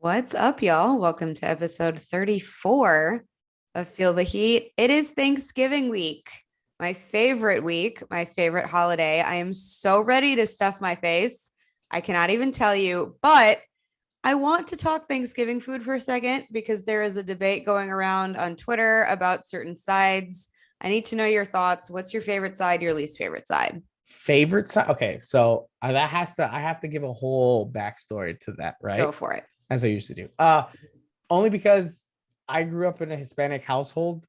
What's up, y'all? Welcome to episode 34 of Feel the Heat. It is Thanksgiving week, my favorite holiday. I am so ready to stuff my face. I cannot even tell you, but I want to talk Thanksgiving food for a second because there is a debate going around on Twitter about certain sides. I need to know your thoughts. What's your favorite side, your least favorite side? Favorite side? Okay, so I have to give a whole backstory to that, right? Go for it. As I usually do. Only because I grew up in a Hispanic household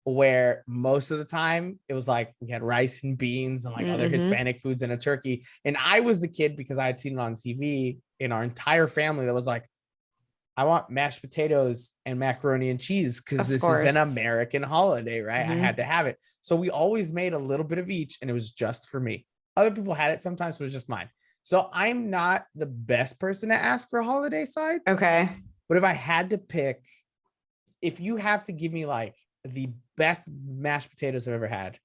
where most of the time it was like we had rice and beans and like other Hispanic foods and a turkey. And I was the kid because I had seen it on TV in our entire family that was like, I want mashed potatoes and macaroni and cheese because this is an American holiday, right? I had to have it. So we always made a little bit of each and it was just for me. Other people had it sometimes, but it was just mine. So I'm not the best person to ask for holiday sides. Okay. But if I had to pick, if you have to give me like the best mashed potatoes I've ever had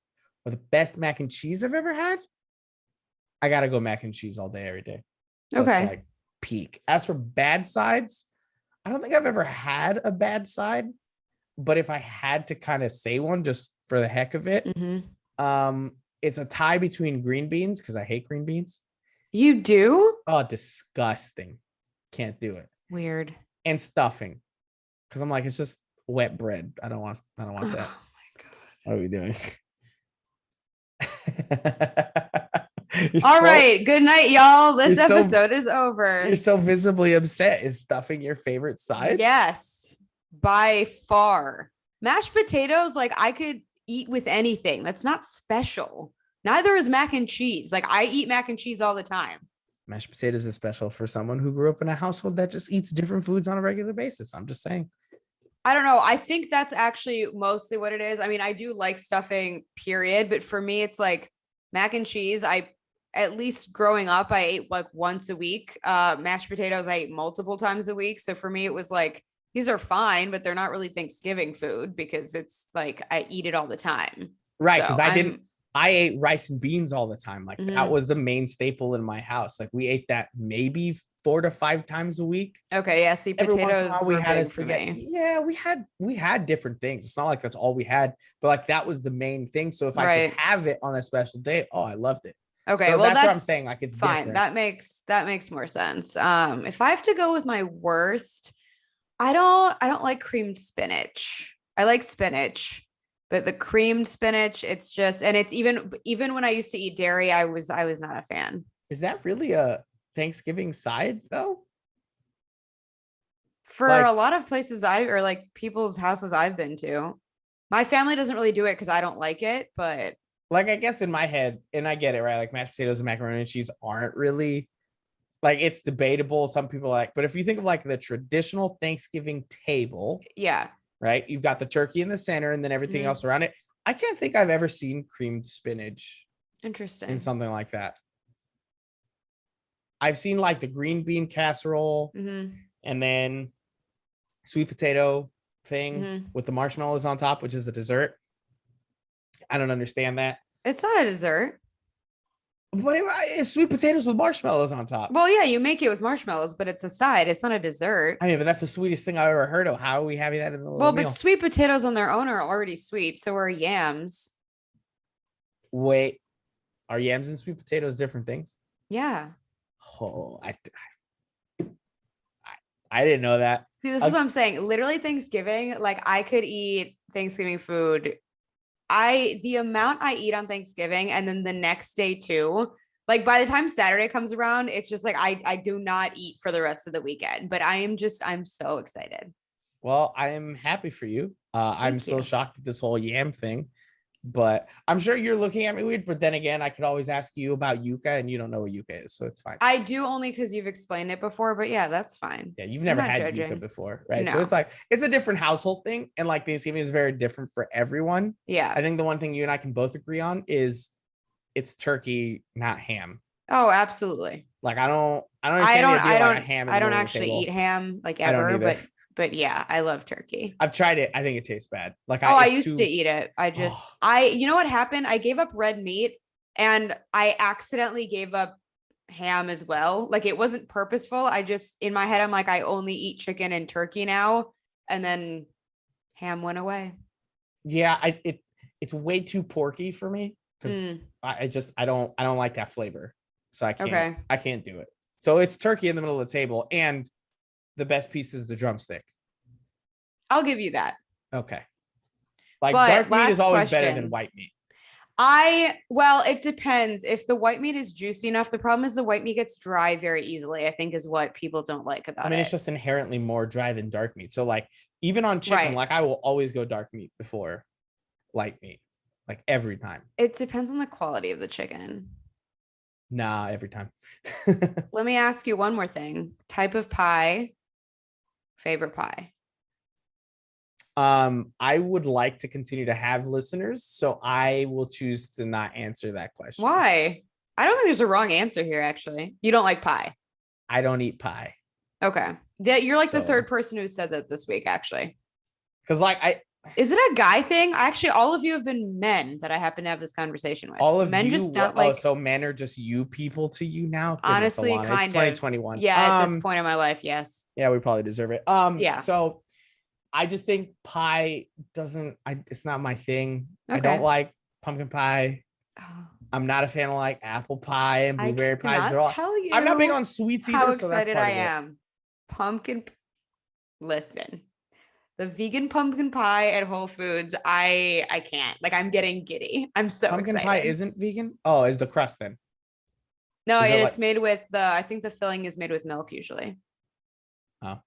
or the best mac and cheese I've ever had, I got to go mac and cheese all day, every day. That's like peak. As for bad sides, I don't think I've ever had a bad side, but if I had to kind of say one just for the heck of it, it's a tie between green beans because I hate green beans. You do? Oh, disgusting. Can't do it. Weird. And stuffing. Because I'm like, it's just wet bread. I don't want that. Oh my God. What are we doing? All right. Good night, y'all. This episode is over. You're so visibly upset. Is stuffing your favorite side? Yes, by far. Mashed potatoes, like I could eat with anything. That's not special. Neither is mac and cheese. Like I eat mac and cheese all the time. Mashed potatoes is special for someone who grew up in a household that just eats different foods on a regular basis. I'm just saying. I don't know. I think that's actually mostly what it is. I mean, I do like stuffing, period. But for me, it's like mac and cheese. At least growing up, I ate like once a week. Mashed potatoes, I ate multiple times a week. So for me, it was like, these are fine, but they're not really Thanksgiving food because it's like I eat it all the time. Right. Because I ate rice and beans all the time. Like that was the main staple in my house. Like we ate that maybe 4 to 5 times a week. Okay. Yeah. See, potatoes we had big for me. Yeah, we had different things. It's not like that's all we had, but like that was the main thing. So if I could have it on a special day, I loved it. Okay. So well, that's what I'm saying. Like it's fine. Different. That makes more sense. If I have to go with my worst, I don't like creamed spinach. I like spinach. But the creamed spinach, it's just, and it's even when I used to eat dairy, I was not a fan. Is that really a Thanksgiving side though? For a lot of places or like people's houses I've been to, my family doesn't really do it because I don't like it, but like, I guess in my head, and I get it, right? Like mashed potatoes and macaroni and cheese aren't really like, it's debatable. Some people like, but if you think of like the traditional Thanksgiving table, yeah. Right. You've got the turkey in the center and then everything else around it. I can't think I've ever seen creamed spinach. Interesting. In something like that. I've seen like the green bean casserole and then sweet potato thing with the marshmallows on top, which is a dessert. I don't understand that. It's not a dessert. But it's sweet potatoes with marshmallows on top. Well, yeah, you make it with marshmallows, but it's a side. It's not a dessert. I mean, but that's the sweetest thing I've ever heard of. How are we having that in the meal? But sweet potatoes on their own are already sweet. So are yams. Wait, are yams and sweet potatoes different things? Yeah. Oh, I didn't know that. See, this is what I'm saying. Literally Thanksgiving, like I could eat Thanksgiving food. The amount I eat on Thanksgiving and then the next day too, like by the time Saturday comes around, it's just like, I do not eat for the rest of the weekend, but I'm so excited. Well, I am happy for you. I'm still shocked at this whole yam thing, but I'm sure you're looking at me weird, but then again, I could always ask you about yuca and you don't know what yuca is. So it's fine. I do only because you've explained it before, but yeah, that's fine. Yeah. You've never had yuca before, right? No. So it's like, it's a different household thing. And like Thanksgiving is very different for everyone. Yeah. I think the one thing you and I can both agree on is it's turkey, not ham. Oh, absolutely. Like I don't actually eat ham like ever, but yeah, I love turkey. I've tried it. I think it tastes bad. Like I used to eat it. You know what happened? I gave up red meat and I accidentally gave up ham as well. Like it wasn't purposeful. I just in my head, I'm like, I only eat chicken and turkey now. And then ham went away. Yeah, it's way too porky for me because Mm, I don't like that flavor. So okay. I can't do it. So it's turkey in the middle of the table, and the best piece is the drumstick. I'll give you that. Okay. Like But dark meat is last always better than question. white meat. Well, it depends. If the white meat is juicy enough, the problem is the white meat gets dry very easily, I think is what people don't like I about mean, it's it. just inherently more dry than dark meat. So like even on chicken, Right. like I will always go dark meat before light meat. Like every time. It depends on the quality of the chicken. Nah, every time. Let me ask you one more thing. Type of pie, favorite pie. I would like to continue to have listeners, so I will choose to not answer that question. Why? I don't think there's a wrong answer here, actually. You don't like pie. I don't eat pie. Okay. Yeah, you're like the So- third person who said that this week, actually. Because like Is it a guy thing? Actually, all of you have been men that I happen to have this conversation with. all of Men you, just don't like, so men are just you people to you now. Goodness, honestly, Alana, it's kind of. 2021. Yeah, at this point in my life, yes. Yeah, we probably deserve it. Yeah. So I just think pie doesn't. It's not my thing. I Okay. don't like pumpkin pie. Oh, I'm not a fan of like apple pie and I blueberry pies. cannot They're all. tell you I'm not big on sweets how either, so that's excited part I of it. am. Pumpkin. Listen, the vegan pumpkin pie at Whole Foods, I can't. Like I'm getting giddy. I'm so Pumpkin excited. pie isn't vegan. Oh, is the crust then? No, Is it it's like- made with I think the filling is made with milk usually. Oh,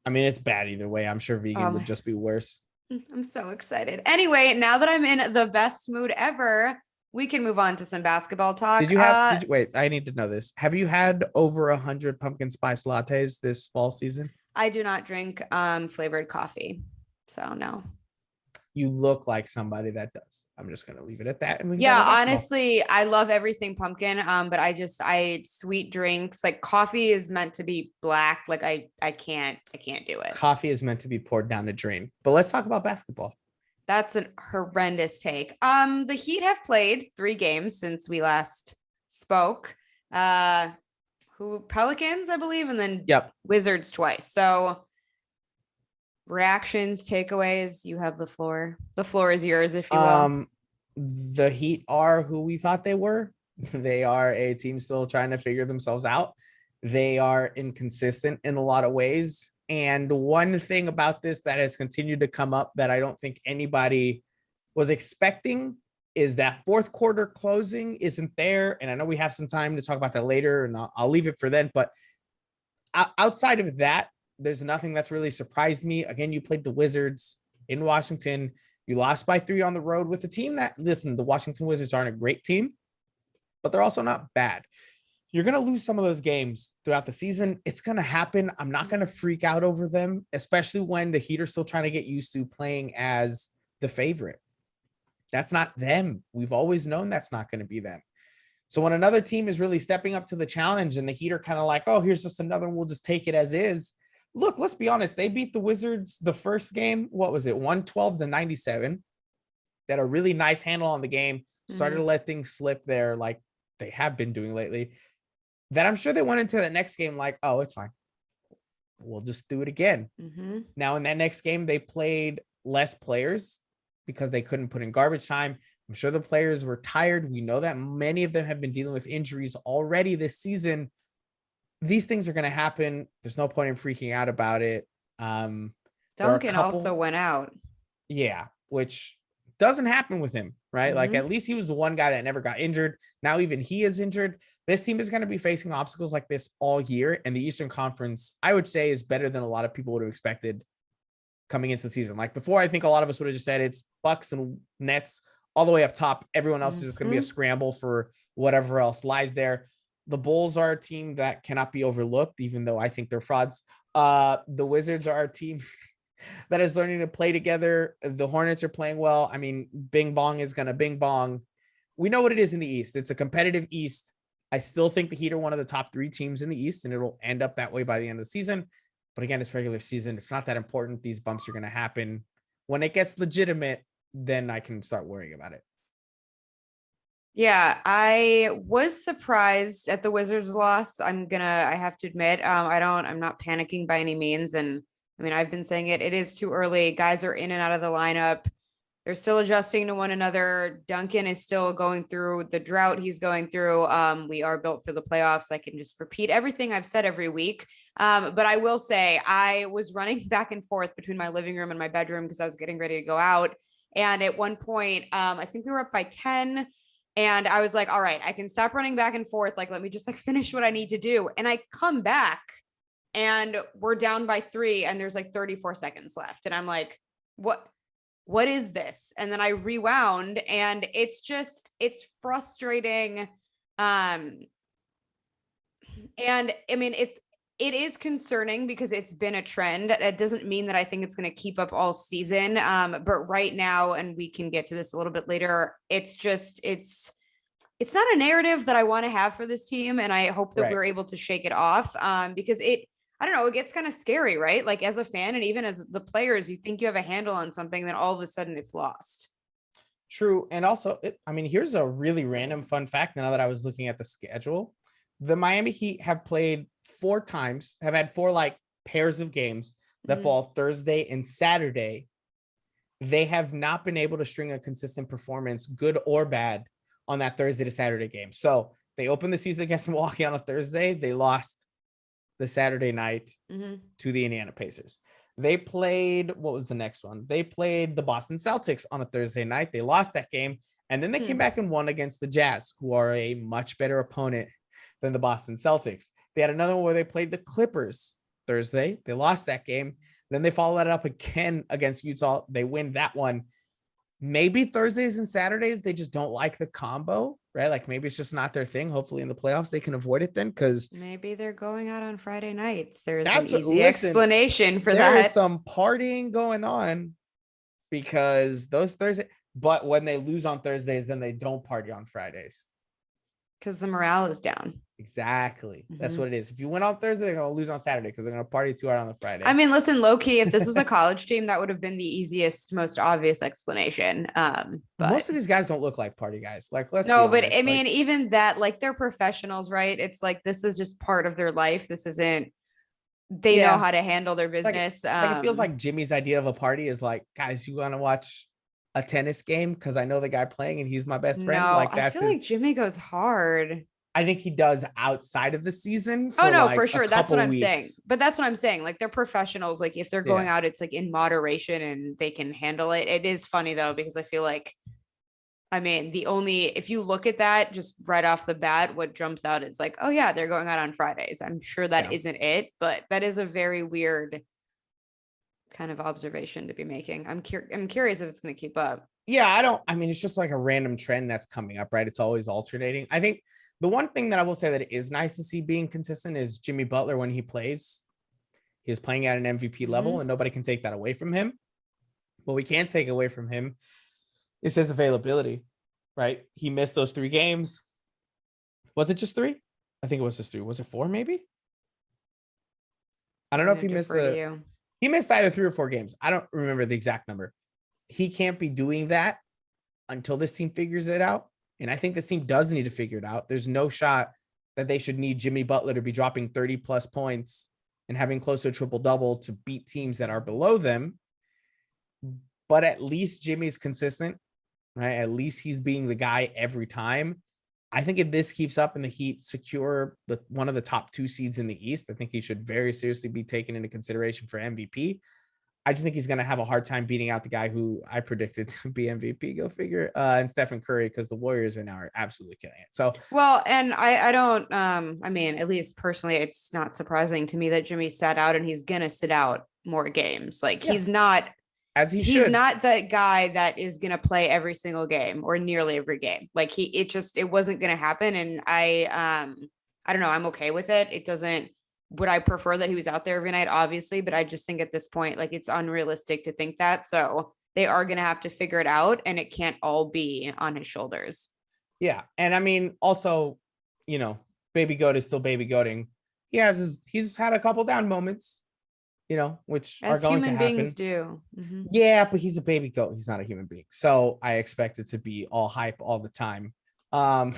I mean, it's bad either way. I'm sure vegan would just be worse. I'm so excited. Anyway, now that I'm in the best mood ever, we can move on to some basketball talk. Did you wait? I need to know this. Have you had over 100 pumpkin spice lattes this fall season? I do not drink flavored coffee. So no. You look like somebody that does. I'm just gonna leave it at that. And we can Yeah, talk about basketball. honestly, I love everything pumpkin. But I sweet drinks. Like coffee is meant to be black. Like I can't do it. Coffee is meant to be poured down a drain. But let's talk about basketball. That's a horrendous take. The Heat have played 3 games since we last spoke. Pelicans, I believe, and then Yep. Wizards twice. So reactions, takeaways, you have the floor. The floor is yours, if you will. The Heat are who we thought they were. They are a team still trying to figure themselves out. They are inconsistent in a lot of ways. And one thing about this that has continued to come up that I don't think anybody was expecting is that fourth quarter closing isn't there. And I know we have some time to talk about that later, and I'll leave it for then. But outside of that, there's nothing that's really surprised me. Again, you played the Wizards in Washington. You lost by 3 on the road with a team that, listen, the Washington Wizards aren't a great team, but they're also not bad. You're going to lose some of those games throughout the season. It's going to happen. I'm not going to freak out over them, especially when the Heat are still trying to get used to playing as the favorite. That's not them. We've always known that's not going to be them. So when another team is really stepping up to the challenge and the Heat are kind of like, oh, here's just another one, we'll just take it as is. Look, let's be honest. They beat the Wizards the first game. What was it? 112-97. They had a really nice handle on the game. Started to let things slip there like they have been doing lately. Then I'm sure they went into the next game like, oh, it's fine. We'll just do it again. Mm-hmm. Now, in that next game, they played less players because they couldn't put in garbage time. I'm sure the players were tired. We know that many of them have been dealing with injuries already this season. These things are going to happen. There's no point in freaking out about it. Duncan also went out. Yeah, which doesn't happen with him, right? Like at least he was the one guy that never got injured. Now even he is injured. This team is going to be facing obstacles like this all year. And the Eastern Conference, I would say, is better than a lot of people would have expected coming into the season. Like before, I think a lot of us would have just said it's Bucks and Nets all the way up top. Everyone else is just going to be a scramble for whatever else lies there. The Bulls are a team that cannot be overlooked, even though I think they're frauds. The Wizards are a team that is learning to play together. The Hornets are playing well. I mean, bing bong is going to bing bong. We know what it is in the East. It's a competitive East. I still think the Heat are one of the top 3 teams in the East, and it'll end up that way by the end of the season. But again, it's regular season. It's not that important. These bumps are going to happen. When it gets legitimate, then I can start worrying about it. Yeah, I was surprised at the Wizards loss. I have to admit, I'm not panicking by any means. And I mean, I've been saying it is too early. Guys are in and out of the lineup. They're still adjusting to one another. Duncan is still going through the drought he's going through. We are built for the playoffs. I can just repeat everything I've said every week. But I will say I was running back and forth between my living room and my bedroom because I was getting ready to go out. And at one point, I think we were up by 10. And I was like, all right, I can stop running back and forth. Like, let me just like finish what I need to do. And I come back and we're down by 3 and there's like 34 seconds left. And I'm like, what is this? And then I rewound and it's frustrating. And I mean, it is concerning because it's been a trend. It doesn't mean that I think it's going to keep up all season. But right now, and we can get to this a little bit later, it's not a narrative that I want to have for this team. And I hope that Right. we're able to shake it off because I don't know, it gets kind of scary, right? Like as a fan and even as the players, you think you have a handle on something, then all of a sudden it's lost. True. And also, I mean, here's a really random fun fact now that I was looking at the schedule. The Miami Heat have played 4 times, have had 4 like pairs of games that fall Thursday and Saturday. They have not been able to string a consistent performance, good or bad, on that Thursday to Saturday game. So they opened the season against Milwaukee on a Thursday. They lost the Saturday night to the Indiana Pacers. They played, what was the next one? They played the Boston Celtics on a Thursday night. They lost that game. And then they came back and won against the Jazz, who are a much better opponent than the Boston Celtics. They had another one where they played the Clippers Thursday. They lost that game. Then they followed that up again against Utah. They win that one. Maybe Thursdays and Saturdays, they just don't like the combo, right? Like maybe it's just not their thing. Hopefully in the playoffs, they can avoid it then because maybe they're going out on Friday nights. There's an that's easy explanation for there that. is some partying going on because those Thursday, but when they lose on Thursdays, then they don't party on Fridays. Because the morale is down. Exactly. That's what it is. If you win on Thursday, they're going to lose on Saturday because they're going to party too hard on the Friday. I mean, listen, low key, if this was a college team, that would have been the easiest, most obvious explanation. But most of these guys don't look like party guys. Like, let's no, be but honest. I mean, even that, like they're professionals, right? It's like this is just part of their life. This isn't, they know how to handle their business. Like it feels like Jimmy's idea of a party is like, guys, you want to watch a tennis game because I know the guy playing and he's my best friend. No, Like I that's feel like Jimmy goes hard. I think he does outside of the season. Oh no, like for sure. That's what I'm saying. weeks. But that's what I'm saying. Like they're professionals. Like if they're going out, it's like in moderation and they can handle it. It is funny though, because I feel like, I mean, if you look at that just right off the bat, what jumps out is like, oh yeah, they're going out on Fridays. I'm sure that isn't it, but that is a very weird kind of observation to be making. I'm curious if it's going to keep up. Yeah, I mean, it's just like a random trend that's coming up, right? It's always alternating. I think the one thing that I will say that is nice to see being consistent is Jimmy Butler when he plays. He is playing at an MVP level and nobody can take that away from him. What we can't take away from him is his availability, right? He missed those 3 games. Was it just 3? I think it was just 3. Was it 4 maybe? I don't know if he missed he missed either 3 or 4 games. I don't remember the exact number. He can't be doing that until this team figures it out. And I think this team does need to figure it out. There's no shot that they should need Jimmy Butler to be dropping 30 plus points and having close to a triple double to beat teams that are below them. But at least Jimmy's consistent, right? At least he's being the guy every time. I think if this keeps up and the Heat secure one of the top 2 seeds in the East, I think he should very seriously be taken into consideration for MVP. I just think he's going to have a hard time beating out the guy who I predicted to be MVP. Go figure. And Stephen Curry, because the Warriors are absolutely killing it. So, well, and I don't, I mean, at least personally, it's not surprising to me that Jimmy sat out and he's going to sit out more games. Like he's not, he's not that guy that is going to play every single game or nearly every game. Like it wasn't going to happen. And I don't know. I'm okay with it. It doesn't, would I prefer that he was out there every night? Obviously, but I just think at this point, like it's unrealistic to think that. So they are going to have to figure it out and it can't all be on his shoulders. Yeah. And I mean, also, you know, baby goat is still baby goating. He's had a couple down moments, you know, which as are going to happen. Human beings do. Yeah, but he's a baby goat. He's not a human being. So I expect it to be all hype all the time. Um,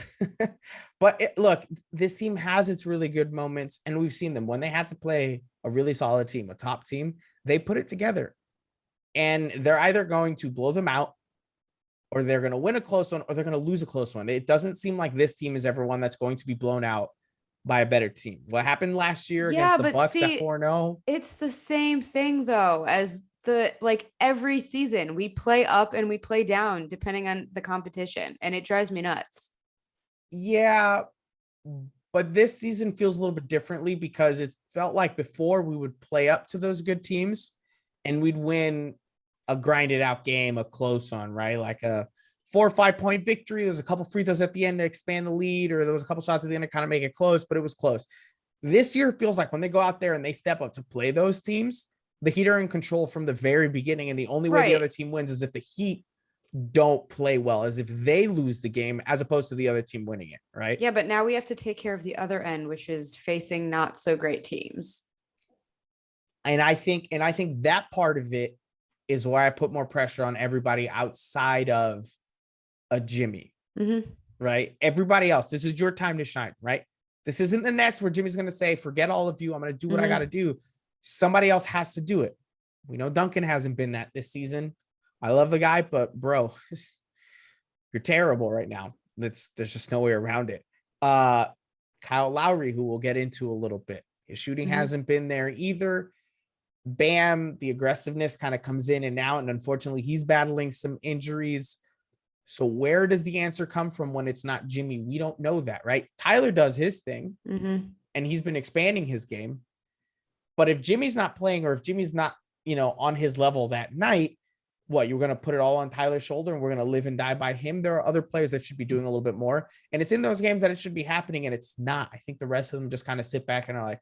but look, this team has its really good moments, and we've seen them when they had to play a really solid team, a top team, they put it together. And they're either going to blow them out, or they're going to win a close one, or they're going to lose a close one. It doesn't seem like this team is ever one that's going to be blown out by a better team. What happened last year against the Bucks at 4-0? It's the same thing though as every season we play up and we play down depending on the competition, and it drives me nuts. Yeah, but this season feels a little bit differently because it felt like before we would play up to those good teams and we'd win a grinded out game, a close one, right? Like a 4 or 5 point victory. There's a couple free throws at the end to expand the lead, or there was a couple shots at the end to kind of make it close, but it was close. This year feels like when they go out there and they step up to play those teams, the Heat are in control from the very beginning. And the only way the other team wins is if the Heat don't play well, as if they lose the game as opposed to the other team winning it, right? Yeah, but now we have to take care of the other end, which is facing not so great teams. And I think that part of it is why I put more pressure on everybody outside of a Jimmy, right? Everybody else, this is your time to shine, right? This isn't the Nets where Jimmy's going to say, forget all of you, I'm going to do what I got to do. Somebody else has to do it. We know Duncan hasn't been that this season. I love the guy, but bro, you're terrible right now. There's just no way around it. Kyle Lowry, who we'll get into a little bit, his shooting hasn't been there either. Bam, the aggressiveness kind of comes in and out, and unfortunately he's battling some injuries. So where does the answer come from when it's not Jimmy? We don't know that, right? Tyler does his thing, and he's been expanding his game. But if Jimmy's not playing, or if Jimmy's not, on his level that night, what, you're going to put it all on Tyler's shoulder and we're going to live and die by him? There are other players that should be doing a little bit more. And it's in those games that it should be happening, and it's not. I think the rest of them just kind of sit back and are like,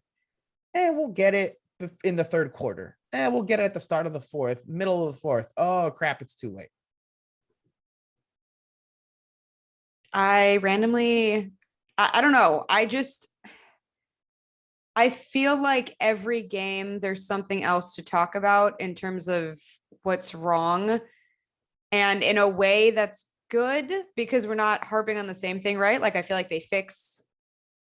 we'll get it in the third quarter. We'll get it at the start of the fourth, middle of the fourth. Oh, crap, it's too late. I don't know. I feel like every game there's something else to talk about in terms of what's wrong. And in a way that's good because we're not harping on the same thing, right? Like I feel like they fix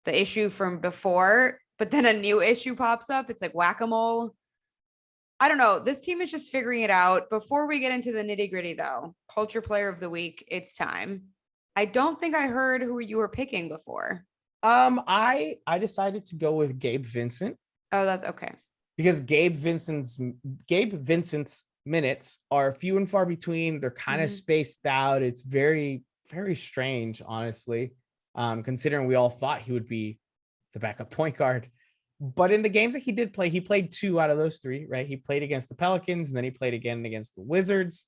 the issue from before, but then a new issue pops up. It's like whack-a-mole. I don't know. This team is just figuring it out. Before we get into the nitty-gritty though, Culture Player of the Week, it's time. I don't think I heard who you were picking before. I decided to go with Gabe Vincent. Oh, that's okay. Because Gabe Vincent's minutes are few and far between. They're kind of spaced out. It's very, very strange, honestly, considering we all thought he would be the backup point guard. But in the games that he did play, he played 2 out of those 3, right? He played against the Pelicans, and then he played again against the Wizards.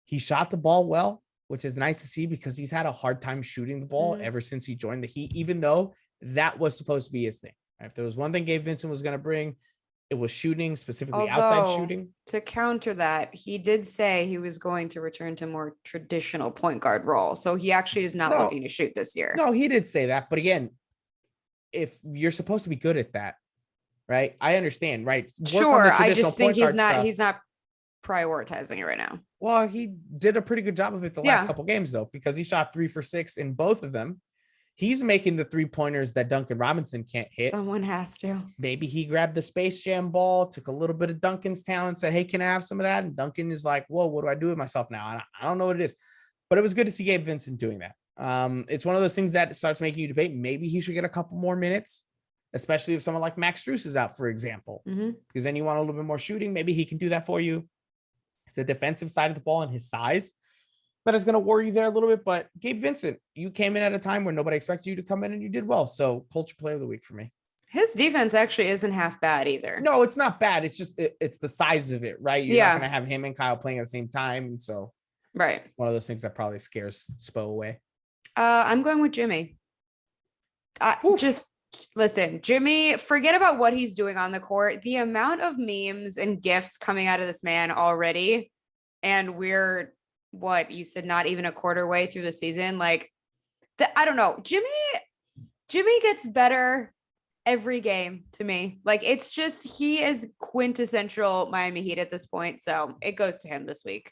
He shot the ball well, which is nice to see because he's had a hard time shooting the ball ever since he joined the Heat, even though that was supposed to be his thing. If there was one thing Gabe Vincent was going to bring, it was shooting, specifically outside shooting. To counter that, he did say he was going to return to more traditional point guard role. So he actually is not looking to shoot this year. No, he did say that. But again, if you're supposed to be good at that, right? I understand, right? Sure. I just think he's not prioritizing it right now. Well, he did a pretty good job of it the last couple games though, because he shot 3 for 6 in both of them. He's making the 3-pointers that Duncan Robinson can't hit. Someone has to. Maybe he grabbed the Space Jam ball, took a little bit of Duncan's talent, said, hey, can I have some of that? And Duncan is like, whoa, what do I do with myself now? I don't know what it is. But it was good to see Gabe Vincent doing that. It's one of those things that starts making you debate. Maybe he should get a couple more minutes, especially if someone like Max Strus is out, for example, because then you want a little bit more shooting. Maybe he can do that for you. It's the defensive side of the ball and his size that is going to worry you there a little bit. But Gabe Vincent, you came in at a time where nobody expected you to come in, and you did well. So Culture Player of the Week for me. His defense actually isn't half bad either. No, it's not bad. It's just, it's the size of it, right? You're not going to have him and Kyle playing at the same time. And so one of those things that probably scares Spo away. I'm going with Jimmy. Just listen, Jimmy, forget about what he's doing on the court. The amount of memes and GIFs coming out of this man already, and we're what you said, not even a quarter way through the season. Like, I don't know. Jimmy gets better every game to me. Like, it's just, he is quintessential Miami Heat at this point. So it goes to him this week.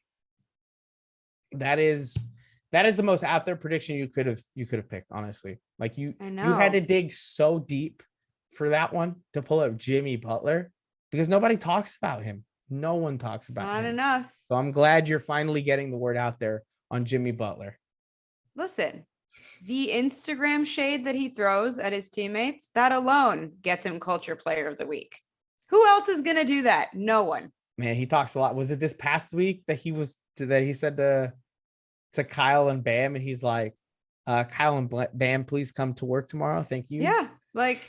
That is That is the most out there prediction you could have picked, honestly. Like you had to dig so deep for that one to pull up Jimmy Butler because nobody talks about him. No one talks about him. Not enough. So I'm glad you're finally getting the word out there on Jimmy Butler. Listen, the Instagram shade that he throws at his teammates, that alone gets him Culture Player of the Week. Who else is going to do that? No one. Man, he talks a lot. Was it this past week that he said to Kyle and Bam, and he's like, Kyle and Bam, please come to work tomorrow. Thank you. Yeah, like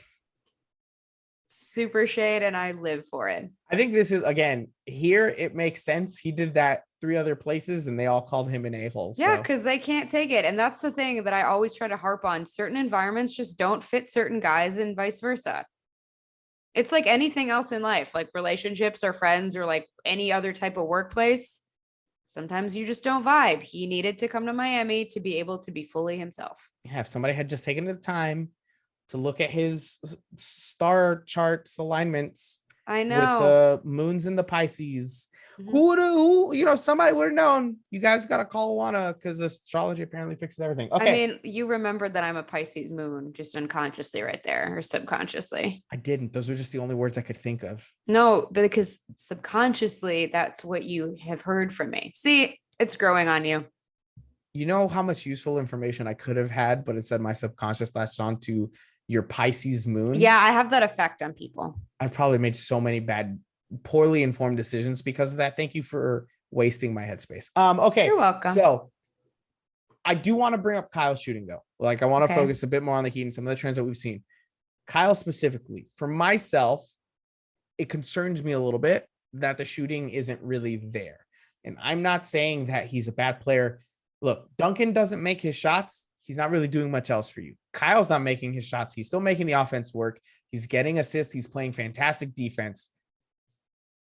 super shade, and I live for it. I think this is, again, here it makes sense. He did that 3 other places and they all called him an a-hole. Yeah, because they can't take it. And that's the thing that I always try to harp on. Certain environments just don't fit certain guys and vice versa. It's like anything else in life, like relationships or friends or like any other type of workplace. Sometimes you just don't vibe. He needed to come to Miami to be able to be fully himself. Yeah, if somebody had just taken the time to look at his star charts alignments, I know, with the moons and the Pisces, somebody would have known. You guys got to call Alana because astrology apparently fixes everything. Okay. I mean, you remembered that I'm a Pisces moon just unconsciously right there, or subconsciously. I didn't. Those are just the only words I could think of. No, because subconsciously, that's what you have heard from me. See, it's growing on you. You know how much useful information I could have had, but instead my subconscious latched on to your Pisces moon. Yeah, I have that effect on people. I've probably made so many bad, poorly informed decisions because of that. Thank you for wasting my headspace. Okay. You're welcome. So I do want to bring up Kyle's shooting though. Like I want to focus a bit more on the Heat and some of the trends that we've seen. Kyle specifically, for myself, it concerns me a little bit that the shooting isn't really there. And I'm not saying that he's a bad player. Look, Duncan doesn't make his shots. He's not really doing much else for you. Kyle's not making his shots. He's still making the offense work. He's getting assists. He's playing fantastic defense.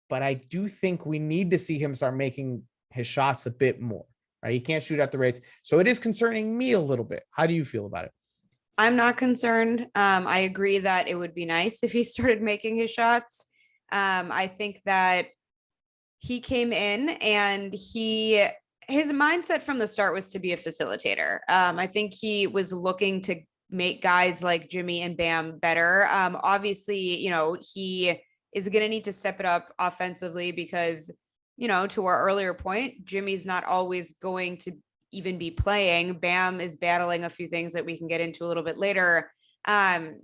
But I do think we need to see him start making his shots a bit more. Right? He can't shoot at the rates. So it is concerning me a little bit. How do you feel about it? I'm not concerned. I agree that it would be nice if he started making his shots. I think that he came in and his mindset from the start was to be a facilitator. I think he was looking to make guys like Jimmy and Bam better. Obviously, he is going to need to step it up offensively because, to our earlier point, Jimmy's not always going to even be playing. Bam is battling a few things that we can get into a little bit later.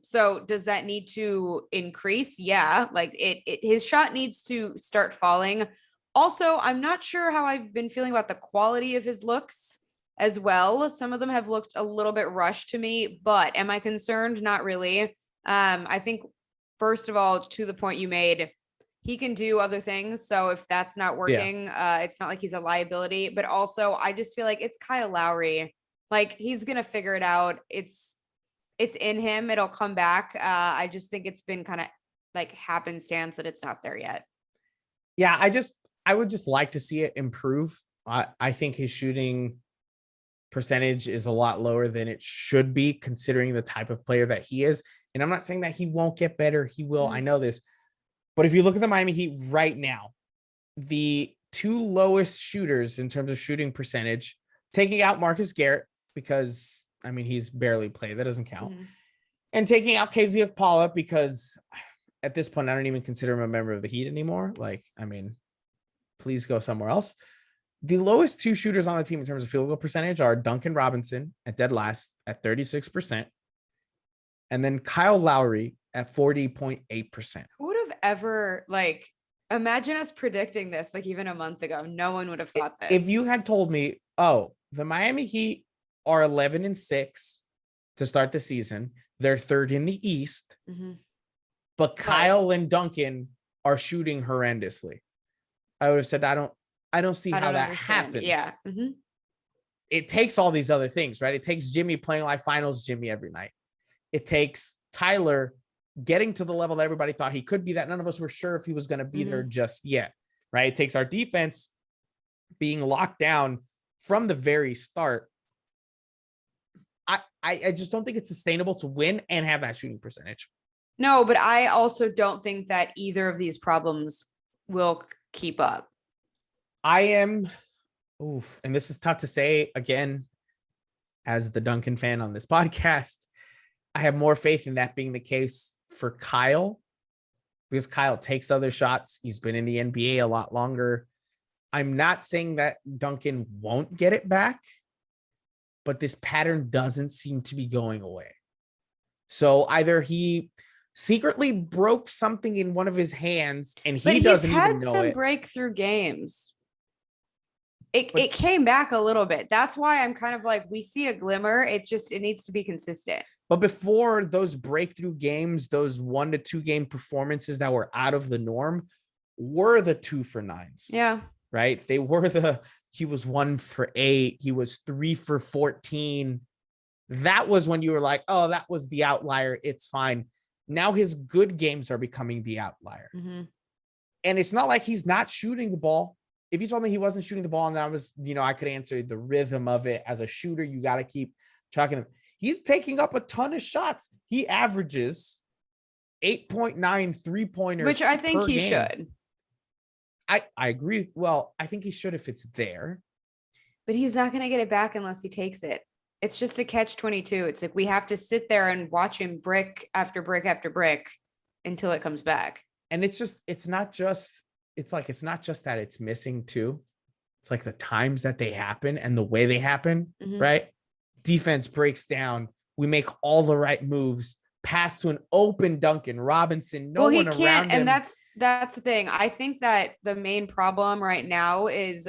So does that need to increase? Yeah, like his shot needs to start falling. Also, I'm not sure how I've been feeling about the quality of his looks as well. Some of them have looked a little bit rushed to me, but am I concerned? Not really. I think, first of all, to the point you made, he can do other things. So if that's not working, it's not like he's a liability. But also, I just feel like it's Kyle Lowry. Like, he's going to figure it out. It's in him. It'll come back. I just think it's been kind of like happenstance that it's not there yet. Yeah, I would just like to see it improve. I think his shooting percentage is a lot lower than it should be considering the type of player that he is. And I'm not saying that he won't get better. He will. I know this. But if you look at the Miami Heat right now, the 2 lowest shooters in terms of shooting percentage, taking out Marcus Garrett, because he's barely played. That doesn't count. And taking out KZ Okpala because at this point, I don't even consider him a member of the Heat anymore. Please go somewhere else. The lowest 2 shooters on the team in terms of field goal percentage are Duncan Robinson at dead last at 36%. And then Kyle Lowry at 40.8%. Who would have ever imagine us predicting this even a month ago? No one would have thought this. If you had told me, the Miami Heat are 11-6 to start the season, they're 3rd in the East, but Kyle and Duncan are shooting horrendously, I would have said, I don't see how that happens. Yeah. It takes all these other things, right? It takes Jimmy playing like finals Jimmy every night. It takes Tyler getting to the level that everybody thought he could be, that none of us were sure if he was going to be there just yet, right? It takes our defense being locked down from the very start. I just don't think it's sustainable to win and have that shooting percentage. No, but I also don't think that either of these problems will keep up. And this is tough to say again, as the Duncan fan on this podcast, I have more faith in that being the case for Kyle, because Kyle takes other shots. He's been in the NBA a lot longer. I'm not saying that Duncan won't get it back, but this pattern doesn't seem to be going away. So either he secretly broke something in one of his hands and he doesn't even know it. He's had some breakthrough games. It came back a little bit. That's why I'm kind of like, we see a glimmer. It needs to be consistent. But before those breakthrough games, those 1 to 2 game performances that were out of the norm were the 2 for 9s. Yeah. Right. They were he was 1 for 8. He was 3 for 14. That was when you were like, oh, that was the outlier. It's fine. Now his good games are becoming the outlier. Mm-hmm. And it's not like he's not shooting the ball. If you told me he wasn't shooting the ball and I was, I could answer the rhythm of it as a shooter, you got to keep tracking him. He's taking up a ton of shots. He averages 8.9 3-pointers, which I think he should. I agree. Well, I think he should if it's there. But he's not going to get it back unless he takes it. It's just a catch-22. It's like we have to sit there and watch him brick after brick after brick until it comes back. And it's not just that it's missing too. It's like the times that they happen and the way they happen, right? Defense breaks down. We make all the right moves. Pass to an open Duncan Robinson. No one around him. And that's the thing. I think that the main problem right now is,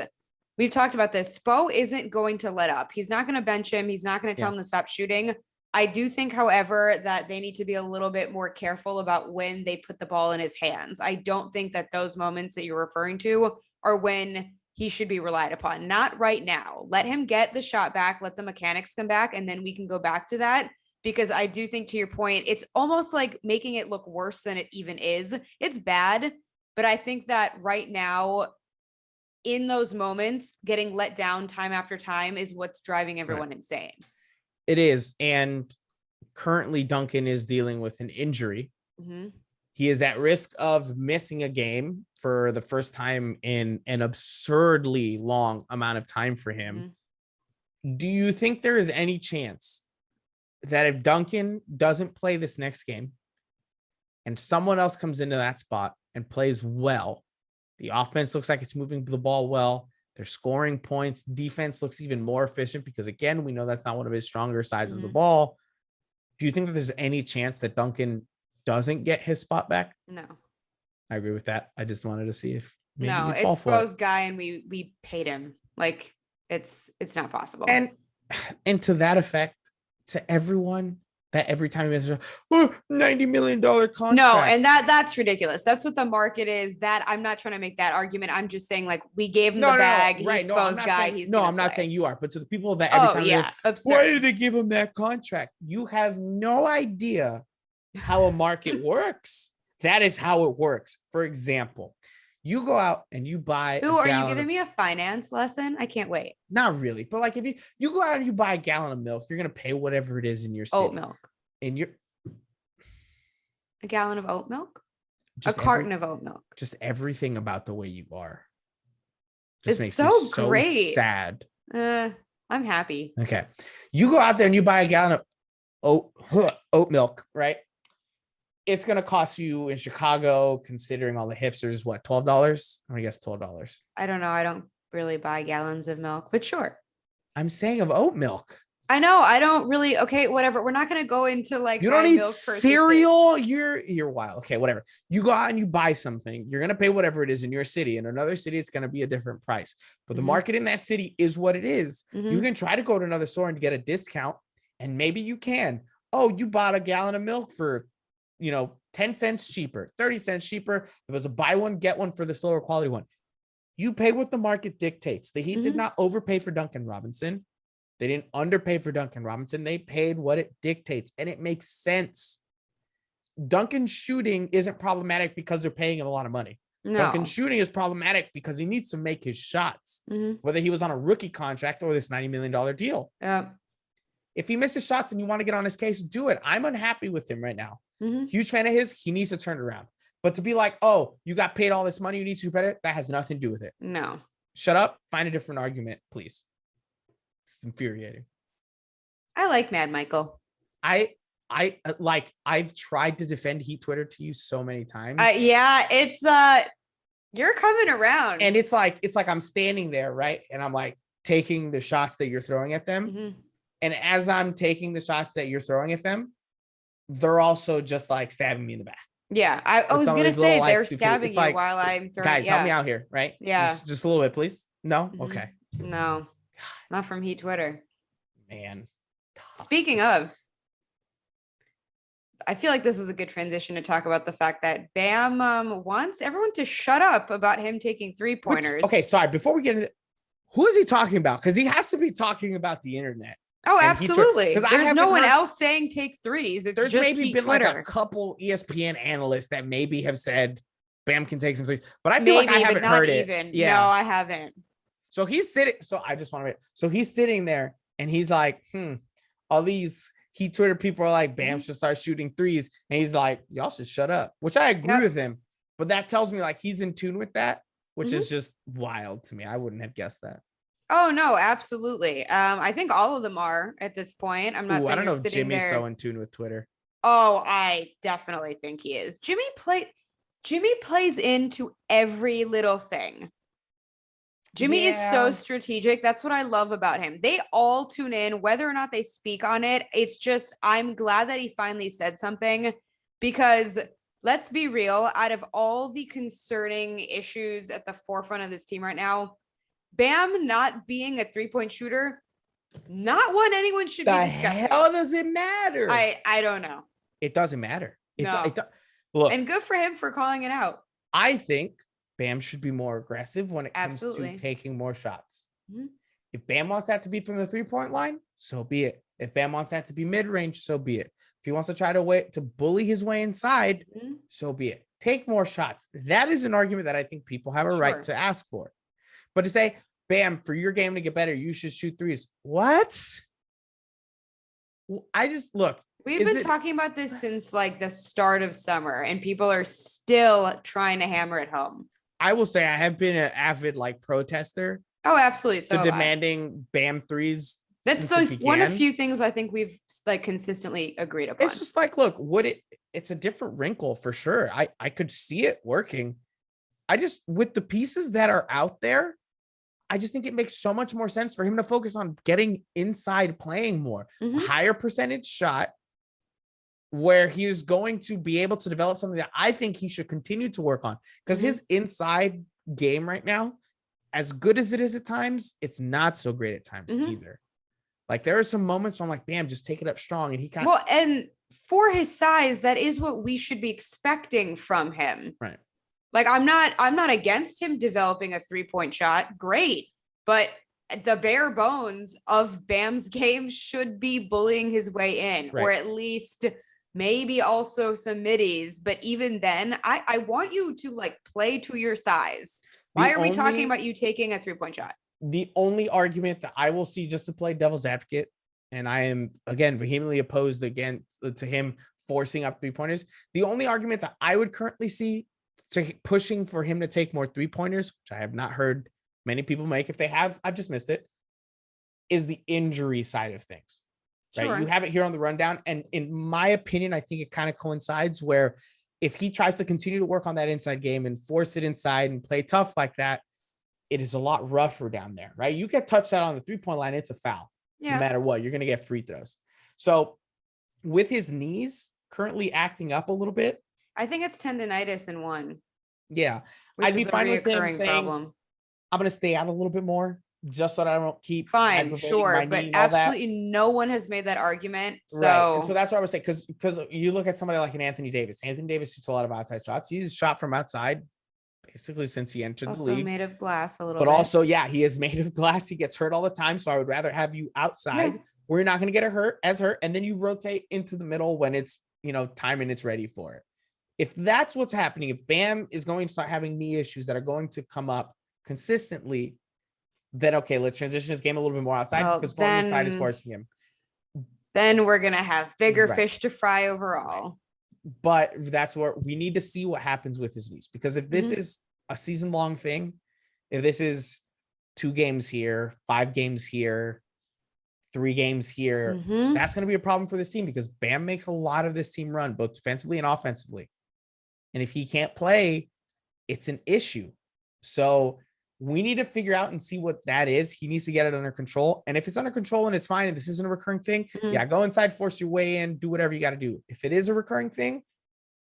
we've talked about this. Spo isn't going to let up. He's not going to bench him. He's not going to tell him to stop shooting. I do think, however, that they need to be a little bit more careful about when they put the ball in his hands. I don't think that those moments that you're referring to are when he should be relied upon. Not right now. Let him get the shot back. Let the mechanics come back, and then we can go back to that. Because I do think, to your point, it's almost like making it look worse than it even is. It's bad, but I think that right now, in those moments, getting let down time after time is what's driving everyone insane. It is. And currently Duncan is dealing with an injury. Mm-hmm. He is at risk of missing a game for the first time in an absurdly long amount of time for him. Mm-hmm. Do you think there is any chance that if Duncan doesn't play this next game and someone else comes into that spot and plays well, the offense looks like it's moving the ball well, they're scoring points, defense looks even more efficient because, again, we know that's not one of his stronger sides of the ball. Do you think that there's any chance that Duncan doesn't get his spot back? No. I agree with that. I just wanted to see if maybe no, you'd fall it's for Spo's guy and we paid him. Like, it's not possible. And to that effect, to everyone, that every time he misses $90 million contract. No, and that's ridiculous. That's what the market is. That I'm not trying to make that argument. I'm just saying, like, we gave him the bag. He's right. Spo's guy. I'm not saying you are, but to the people that every time why did they give him that contract? You have no idea how a market works. That is how it works. For example, you go out and you buy. Who are you giving me a finance lesson? I can't wait. Not really, but like if you go out and you buy a gallon of milk, you're gonna pay whatever it is in your city. Oat milk. A gallon of oat milk? A carton of oat milk. Just everything about the way you are. Just it's makes me so great. Sad. I'm happy. Okay. You go out there and you buy a gallon of oat milk, right? It's going to cost you in Chicago, considering all the hipsters, what, $12? I guess $12. I don't know. I don't really buy gallons of milk, but sure. I'm saying of oat milk. I know. I don't really. Okay, whatever. We're not going to go into like. You don't eat cereal. You're wild. Okay, whatever. You go out and you buy something. You're going to pay whatever it is in your city. In another city, it's going to be a different price. But the market in that city is what it is. You can try to go to another store and get a discount, and maybe you can. Oh, you bought a gallon of milk for 10 cents cheaper, 30 cents cheaper. It was a buy one, get one for this lower quality one. You pay what the market dictates. The Heat did not overpay for Duncan Robinson. They didn't underpay for Duncan Robinson. They paid what it dictates, and it makes sense. Duncan's shooting isn't problematic because they're paying him a lot of money. No. Duncan's shooting is problematic because he needs to make his shots, whether he was on a rookie contract or this $90 million deal. Yeah. If he misses shots and you want to get on his case, do it. I'm unhappy with him right now. Huge fan of his. He needs to turn it around. But to be like, oh, you got paid all this money, you need to do better, that has nothing to do with it. No. Shut up. Find a different argument, please. It's infuriating. I like Mad Michael. I've tried to defend Heat Twitter to you so many times. Yeah, it's you're coming around. And it's like I'm standing there, right? And I'm like taking the shots that you're throwing at them. Mm-hmm. And as I'm taking the shots that you're throwing at them, they're also just like stabbing me in the back. Yeah, I was gonna say they're stabbing you like, while I'm throwing. Guys, help me out here, right? Yeah, just a little bit, please. No, mm-hmm. Okay. No, not from Heat Twitter. Man. Speaking of, I feel like this is a good transition to talk about the fact that Bam wants everyone to shut up about him taking 3-pointers. Okay, sorry. Before we get into who is he talking about? Because he has to be talking about the internet. Oh, absolutely. Because there's no one else saying take threes. It's there's just maybe been Twitter. Like a couple ESPN analysts that maybe have said Bam can take some threes, but I feel like I haven't heard it. Yeah, no, I haven't. So he's sitting. So I just want to. So he's sitting there and he's like, all these Heat Twitter people are like, Bam should start shooting threes, and he's like, y'all should shut up. Which I agree with him, but that tells me like he's in tune with that, which is just wild to me. I wouldn't have guessed that. Oh no, absolutely. I think all of them are at this point. I'm not saying I don't know if Jimmy's there. so in tune with Twitter. Oh, I definitely think he is. Jimmy plays into every little thing. Jimmy is so strategic. That's what I love about him. They all tune in, whether or not they speak on it. It's just, I'm glad that he finally said something, because let's be real, out of all the concerning issues at the forefront of this team right now, Bam not being a 3-point shooter, not one anyone should be discussing. The hell does it matter? I don't know. It doesn't matter. Look, and good for him for calling it out. I think Bam should be more aggressive when it comes to taking more shots. Mm-hmm. If Bam wants that to be from the 3-point line, so be it. If Bam wants that to be mid-range, so be it. If he wants to try to bully his way inside, so be it. Take more shots. That is an argument that I think people have a right to ask for. But to say, Bam, for your game to get better, you should shoot threes. What? I just look. We've been talking about this since like the start of summer, and people are still trying to hammer it home. I will say I have been an avid like protester. Oh, absolutely. So demanding Bam threes. That's the one of few things I think we've like consistently agreed upon. It's just like, look, it's a different wrinkle for sure. I could see it working. I just, with the pieces that are out there, I just think it makes so much more sense for him to focus on getting inside, playing more, higher percentage shot, where he is going to be able to develop something that I think he should continue to work on, because his inside game right now, as good as it is at times, it's not so great at times either. Like there are some moments where I'm like, Bam, just take it up strong. And he kind of, well, and for his size, that is what we should be expecting from him. Right. Like I'm not against him developing a 3-point shot. Great. But the bare bones of Bam's game should be bullying his way in, or at least maybe also some middies. But even then, I want you to like play to your size. Why are we talking about you taking a 3-point shot? The only argument that I will see, just to play devil's advocate, and I am again vehemently opposed to him forcing up 3-pointers. The only argument that I would currently see to pushing for him to take more 3-pointers, which I have not heard many people make. If they have, I've just missed it, is the injury side of things. Right. Sure. You have it here on the rundown. And in my opinion, I think it kind of coincides where if he tries to continue to work on that inside game and force it inside and play tough like that, it is a lot rougher down there, right? You get touched out on the 3-point line, it's a foul. No matter what, you're going to get free throws. So with his knees currently acting up a little bit, I think it's tendonitis in one. Yeah. I'd be fine with him saying, I'm going to stay out a little bit more just so that I don't keep fine, sure, but absolutely no one has made that argument. So, right. And so that's what I would say, because you look at somebody like an Anthony Davis. Anthony Davis shoots a lot of outside shots. He's shot from outside basically since he entered the league. Made of glass a little bit. But also, yeah, he is made of glass. He gets hurt all the time. So I would rather have you outside where you're not going to get hurt, and then you rotate into the middle when it's, time and it's ready for it. If that's what's happening, if Bam is going to start having knee issues that are going to come up consistently, then okay, let's transition his game a little bit more outside, because going inside is forcing him. Then we're going to have bigger fish to fry overall. But that's where we need to see what happens with his knees, because if this is a season-long thing, if this is 2 games here, 5 games here, 3 games here. Mhm. That's going to be a problem for this team because Bam makes a lot of this team run, both defensively and offensively. And if he can't play, it's an issue. So we need to figure out and see what that is. He needs to get it under control. And if it's under control and it's fine, and this isn't a recurring thing, yeah, go inside, force your way in, do whatever you got to do. If it is a recurring thing,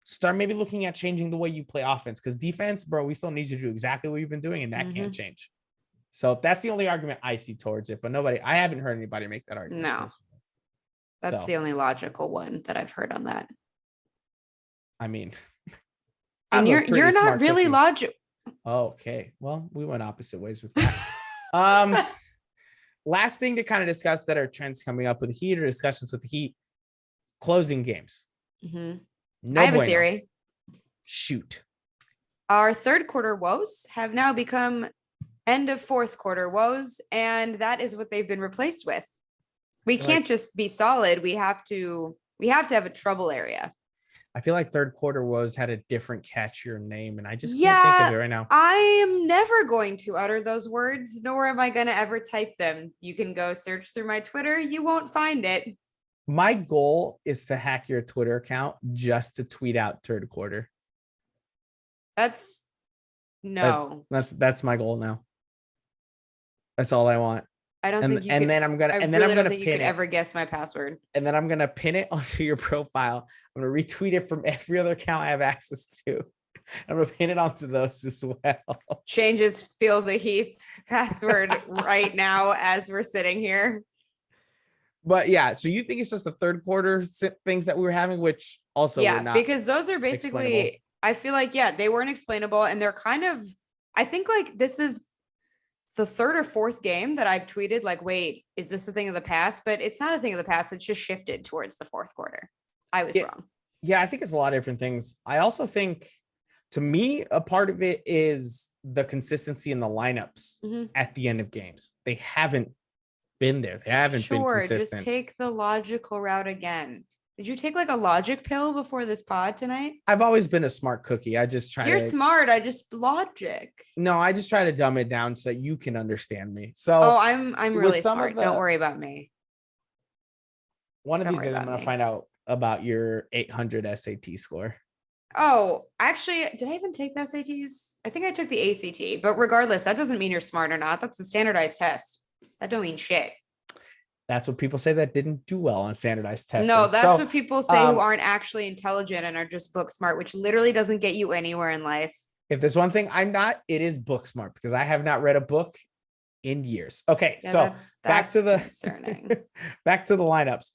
start maybe looking at changing the way you play offense, because defense, bro, we still need you to do exactly what you've been doing, and that can't change. So that's the only argument I see towards it, but I haven't heard anybody make that argument. No, that's the only logical one that I've heard on that. I mean, and you're not really logical. Okay, well, we went opposite ways with that. Last thing to kind of discuss that are trends coming up with the Heat or discussions with the Heat, closing games. No, I have a theory. Shoot. Our third quarter woes have now become end of fourth quarter woes, and that is what they've been replaced with. We can't just be solid. We have to have a trouble area. I feel like third quarter woes had a different catchier name, and I just can't think of it right now. I am never going to utter those words, nor am I going to ever type them. You can go search through my Twitter. You won't find it. My goal is to hack your Twitter account just to tweet out third quarter. That's my goal now. That's all I want. I don't think you and could, then I'm gonna I and really then I'm don't gonna think pin you could it. ever guess my password. And then I'm gonna pin it onto your profile. I'm gonna retweet it from every other account I have access to. I'm gonna pin it onto those as well. Changes Feel the Heat's password right now as we're sitting here. But yeah, so you think it's just the third quarter things that we were having, which also were not because those are basically, I feel like, they weren't explainable, and they're kind of, I think like this is the third or fourth game that I've tweeted like, wait, is this a thing of the past? But it's not a thing of the past. It's just shifted towards the fourth quarter. I was wrong. Yeah, I think it's a lot of different things. I also think, to me, a part of it is the consistency in the lineups at the end of games. They haven't been there. They haven't been consistent. Just take the logical route again. Did you take like a logic pill before this pod tonight? I've always been a smart cookie. I just try. You're smart. I just logic. No, I just try to dumb it down so that you can understand me. So, I'm really smart. Don't worry about me. One of these days, I'm going to find out about your 800 SAT score. Oh, actually, did I even take the SATs? I think I took the ACT, but regardless, that doesn't mean you're smart or not. That's a standardized test. That don't mean shit. That's what people say that didn't do well on standardized testing. No, that's what people say who aren't actually intelligent and are just book smart, which literally doesn't get you anywhere in life. If there's one thing I'm not, it is book smart, because I have not read a book in years. Okay, so back to the concerning. Back to the lineups.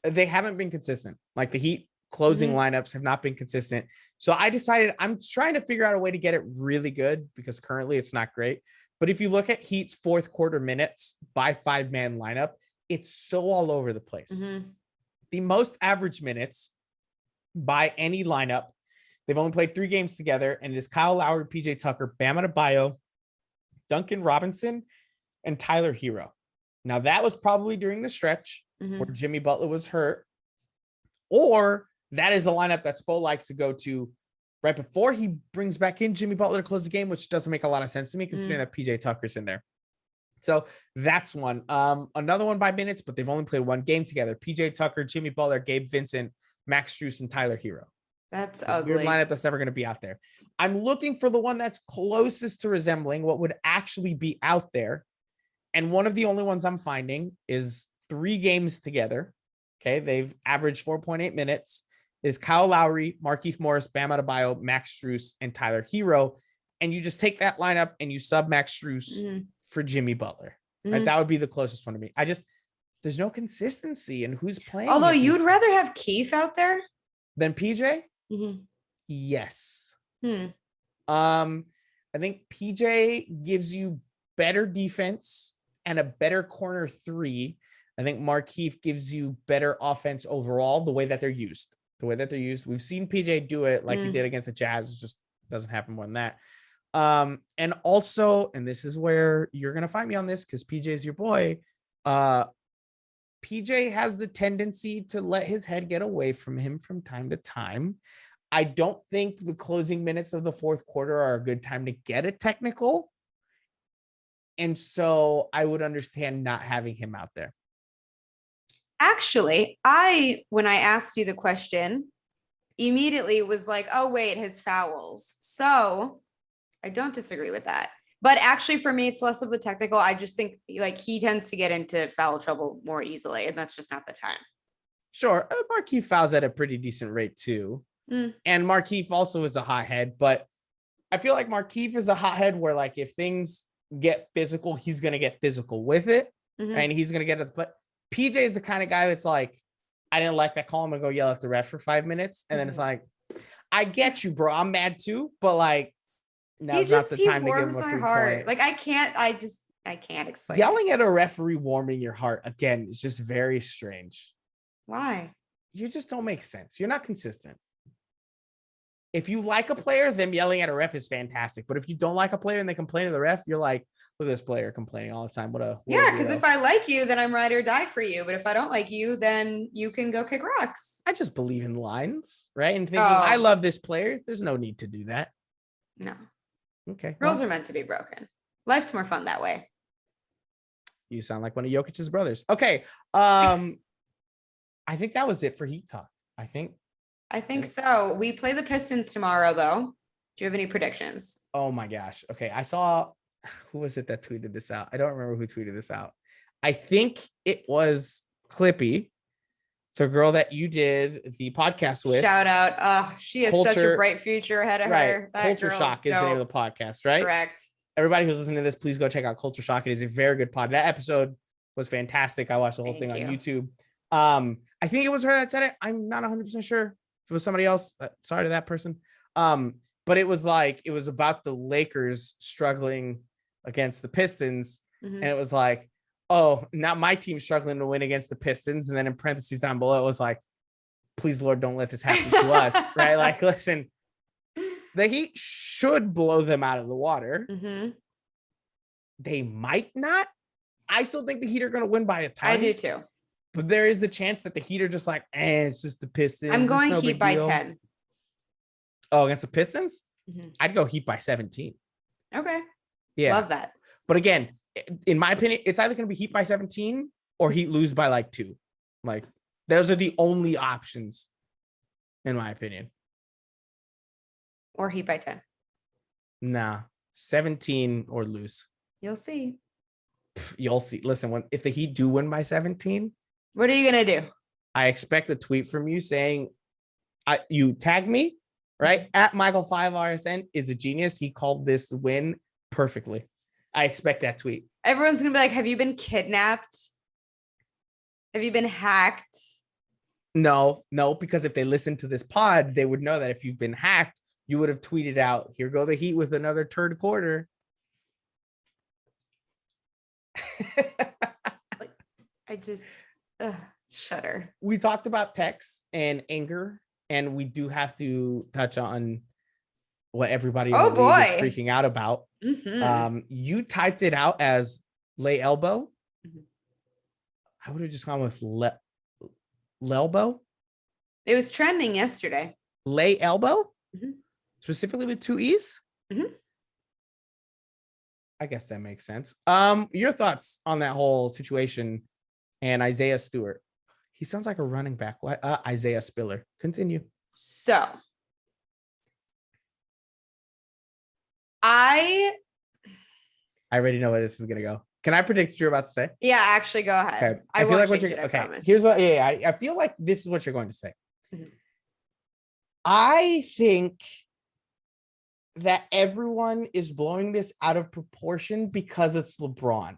They haven't been consistent. Like the Heat closing lineups have not been consistent. So I decided I'm trying to figure out a way to get it really good, because currently it's not great. But if you look at Heat's fourth quarter minutes by 5-man lineup, it's so all over the place. The most average minutes by any lineup, they've only played 3 games together, and it is Kyle Lowry, PJ Tucker, Bam Adebayo, Duncan Robinson, and Tyler Hero. Now, that was probably during the stretch where Jimmy Butler was hurt, or that is the lineup that Spo likes to go to right before he brings back in Jimmy Butler to close the game, which doesn't make a lot of sense to me considering that PJ Tucker's in there. So that's one. Another one by minutes, but they've only played 1 game together. PJ Tucker, Jimmy Butler, Gabe Vincent, Max Strus, and Tyler Hero. That's ugly. Weird lineup that's never going to be out there. I'm looking for the one that's closest to resembling what would actually be out there. And one of the only ones I'm finding is 3 games together. Okay. They've averaged 4.8 minutes. Is Kyle Lowry, Markieff Morris, Bam Adebayo, Max Strus, and Tyler Hero. And you just take that lineup and you sub Max Strus for Jimmy Butler. Right? That would be the closest one to me. There's no consistency in who's playing. Although you'd rather have Keith out there than PJ? Yes. I think PJ gives you better defense and a better corner 3. I think Markieff gives you better offense overall, the way that they're used. We've seen PJ do it like he did against the Jazz. It just doesn't happen more than that. And also, and this is where you're going to find me on this, because PJ is your boy. PJ has the tendency to let his head get away from him from time to time. I don't think the closing minutes of the fourth quarter are a good time to get a technical. And so I would understand not having him out there. Actually, when I asked you the question, immediately was like, oh, wait, his fouls. So I don't disagree with that. But actually, for me, it's less of the technical. I just think like he tends to get into foul trouble more easily, and that's just not the time. Sure. Markieff fouls at a pretty decent rate too. And Markieff also is a hothead, but I feel like Markieff is a hothead where like if things get physical, he's going to get physical with it. And he's going to get to the play. PJ is the kind of guy that's like, I didn't like that call. I'm going to go yell at the ref for 5 minutes. And then it's like, I get you, bro. I'm mad too. But like, now's not the time to give him a free point. Like I can't explain. Yelling at a referee warming your heart again is just very strange. Why? You just don't make sense. You're not consistent. If you like a player, them yelling at a ref is fantastic. But if you don't like a player and they complain to the ref, you're like, look at this player complaining all the time. Because if I like you, then I'm ride or die for you. But if I don't like you, then you can go kick rocks. I just believe in lines, right? And thinking, I love this player. There's no need to do that. No. Okay. Rules are meant to be broken. Life's more fun that way. You sound like one of Jokic's brothers. Okay. I think that was it for Heat Talk. I think so. We play the Pistons tomorrow, though. Do you have any predictions? Oh my gosh. Okay. I saw, who was it that tweeted this out? I don't remember who tweeted this out. I think it was Clippy, the girl that you did the podcast with. Shout out. She has such a bright future ahead of her. That Culture Shock is the name of the podcast, right? Correct. Everybody who's listening to this, please go check out Culture Shock. It is a very good pod. That episode was fantastic. I watched the whole thing on YouTube. I think it was her that said it. I'm not 100% sure if it was somebody else. Sorry to that person. But it was like, it was about the Lakers struggling against the Pistons. And it was like, oh, now my team's struggling to win against the Pistons. And then in parentheses down below, it was like, please, Lord, don't let this happen to us. Right? Like, listen, the Heat should blow them out of the water. They might not. I still think the Heat are going to win by a ton. I do too. But there is the chance that the Heat are just like, it's just the Pistons. I'm going Heat by 10. Oh, against the Pistons? I'd go Heat by 17. Okay. Yeah. Love that. But again, in my opinion, it's either going to be Heat by 17 or Heat lose by like 2. Like, those are the only options, in my opinion. Or Heat by 10. Nah, 17 or lose. You'll see. You'll see. Listen, if the Heat do win by 17, what are you going to do? I expect a tweet from you saying, you tag me, right? At Michael5RSN is a genius. He called this win perfectly. I expect that tweet. Everyone's going to be like, have you been kidnapped? Have you been hacked? No, because if they listen to this pod, they would know that if you've been hacked, you would have tweeted out, here go the Heat with another third quarter. I just shudder. We talked about texts and anger, and we do have to touch on what everybody in the league is freaking out about. You typed it out as lay elbow. I would have just gone with Lelbow. It was trending yesterday. Lay elbow? Specifically with 2 E's? I guess that makes sense. Your thoughts on that whole situation and Isaiah Stewart? He sounds like a running back. What? Isaiah Spiller. Continue. So I already know where this is gonna go. Can I predict what you're about to say? Yeah, actually, go ahead. Okay. I feel like what you're okay. Here's what. Yeah, I feel like this is what you're going to say. I think that everyone is blowing this out of proportion because it's LeBron.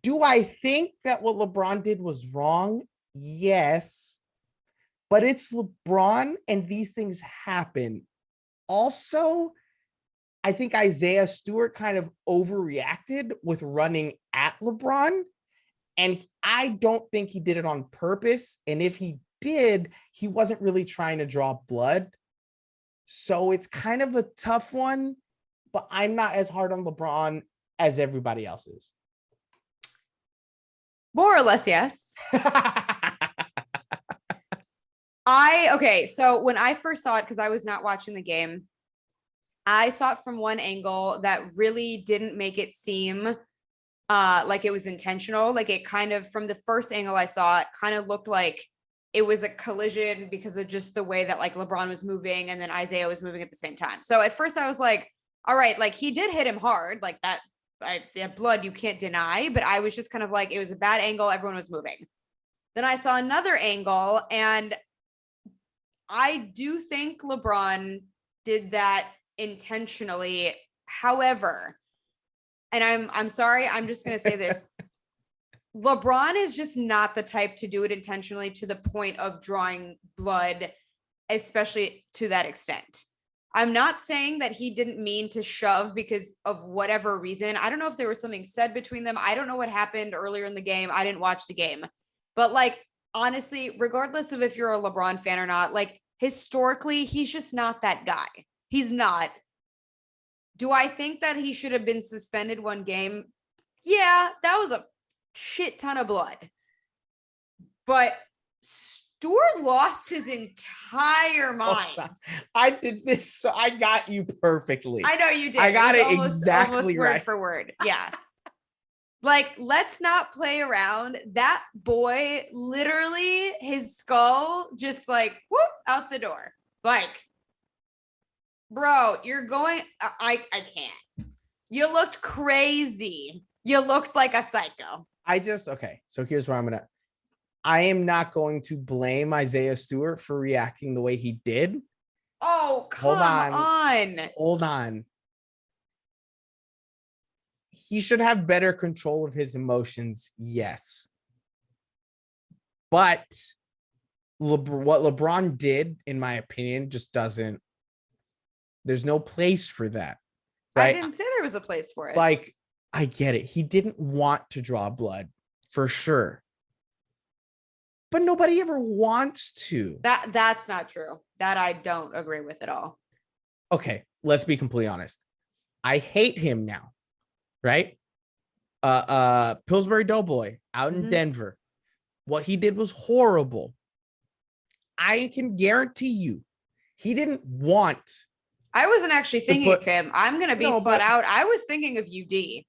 Do I think that what LeBron did was wrong? Yes. But it's LeBron and these things happen. Also, I think Isaiah Stewart kind of overreacted with running at LeBron. And I don't think he did it on purpose. And if he did, he wasn't really trying to draw blood. So it's kind of a tough one, but I'm not as hard on LeBron as everybody else is. More or less, yes. So when I first saw it, because I was not watching the game, I saw it from one angle that really didn't make it seem like it was intentional. Like it kind of, from the first angle I saw, it kind of looked like it was a collision because of just the way that like LeBron was moving and then Isaiah was moving at the same time. So at first I was like, all right, like he did hit him hard, like that blood you can't deny, but I was just kind of like, it was a bad angle, everyone was moving. Then I saw another angle, and I do think LeBron did that intentionally. However, and I'm sorry, I'm just going to say this. LeBron is just not the type to do it intentionally to the point of drawing blood, especially to that extent. I'm not saying that he didn't mean to shove because of whatever reason. I don't know if there was something said between them. I don't know what happened earlier in the game. I didn't watch the game. But like, honestly, regardless of if you're a LeBron fan or not, like historically, he's just not that guy. He's not. Do I think that he should have been suspended one game? Yeah, that was a shit ton of blood. But Stewart lost his entire mind. I did this, so I got you perfectly. I know you did. I got it almost, exactly almost right. word for word. Yeah. Like, let's not play around. That boy, literally, his skull just like whoop out the door. Like, bro, you're going. I can't. You looked crazy. You looked like a psycho. Okay. So here's where I am not going to blame Isaiah Stewart for reacting the way he did. Oh, come on. Hold on. He should have better control of his emotions. Yes. But what LeBron did, in my opinion, just doesn't. There's no place for that. Right? I didn't say there was a place for it. Like, I get it. He didn't want to draw blood for sure. But nobody ever wants to. That's not true. That I don't agree with at all. Okay, let's be completely honest. I hate him now, right? Pillsbury Doughboy out in Denver. What he did was horrible. I can guarantee you, he didn't want. I wasn't actually thinking of him. I'm gonna be flat out. I was thinking of UD.